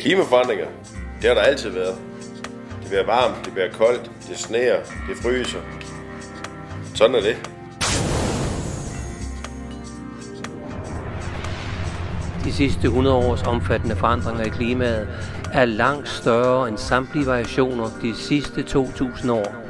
Klimaforandringer, det har der altid været. Det bliver varmt, det bliver koldt, det sneer, det fryser. Sådan er det. De sidste 100 års omfattende forandringer i klimaet er langt større end samtlige variationer de sidste 2000 år.